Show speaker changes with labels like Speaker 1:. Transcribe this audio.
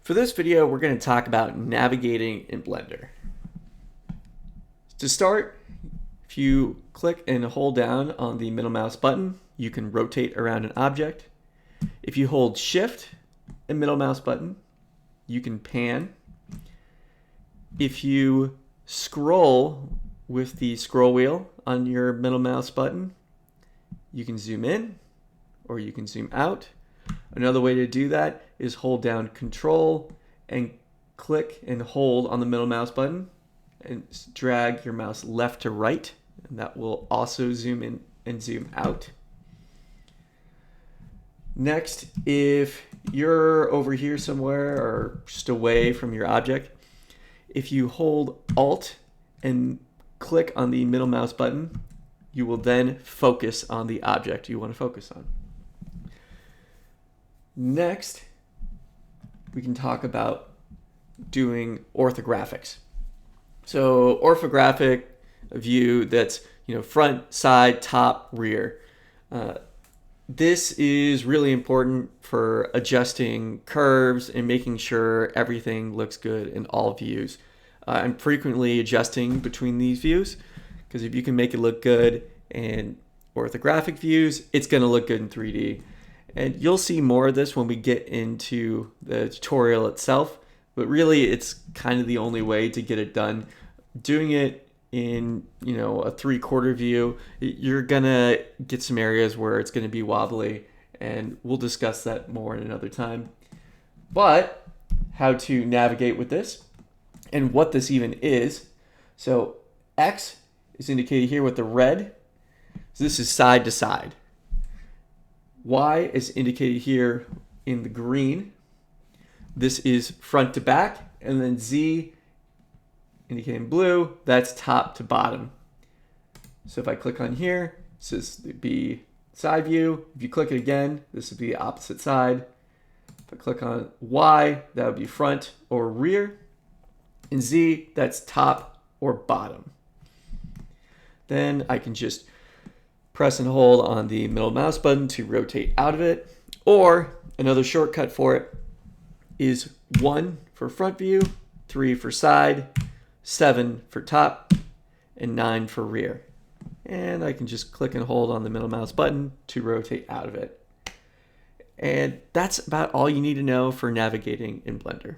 Speaker 1: For this video, we're going to talk about navigating in Blender. To start, if you click and hold down on the middle mouse button, you can rotate around an object. If you hold Shift and middle mouse button, you can pan. If you scroll with the scroll wheel on your middle mouse button, you can zoom in or you can zoom out. Another way to do that is hold down Control and click and hold on the middle mouse button and drag your mouse left to right, and that will also zoom in and zoom out. Next, if you're over here somewhere or just away from your object, if you hold Alt and click on the middle mouse button, you will then focus on the object you want to focus on. Next, we can talk about doing orthographics. So orthographic view, that's front, side, top, rear. This is really important for adjusting curves and making sure everything looks good in all views. I'm frequently adjusting between these views because if you can make it look good in orthographic views, it's going to look good in 3D. And you'll see more of this when we get into the tutorial itself, but really it's kind of the only way to get it done. Doing it in a 3/4 view, you're gonna get some areas where it's gonna be wobbly, and we'll discuss that more in another time. But how to navigate with this and what this even is. So X is indicated here with the red. So this is side to side. Y is indicated here in the green. This is front to back, and then Z indicating blue, that's top to bottom. So if I click on here, this would be side view. If you click it again, this would be the opposite side. If I click on Y, that would be front or rear. And Z, that's top or bottom. Then I can just press and hold on the middle mouse button to rotate out of it. Or another shortcut for it is 1 for front view, 3 for side, 7 for top, and 9 for rear. And I can just click and hold on the middle mouse button to rotate out of it. And that's about all you need to know for navigating in Blender.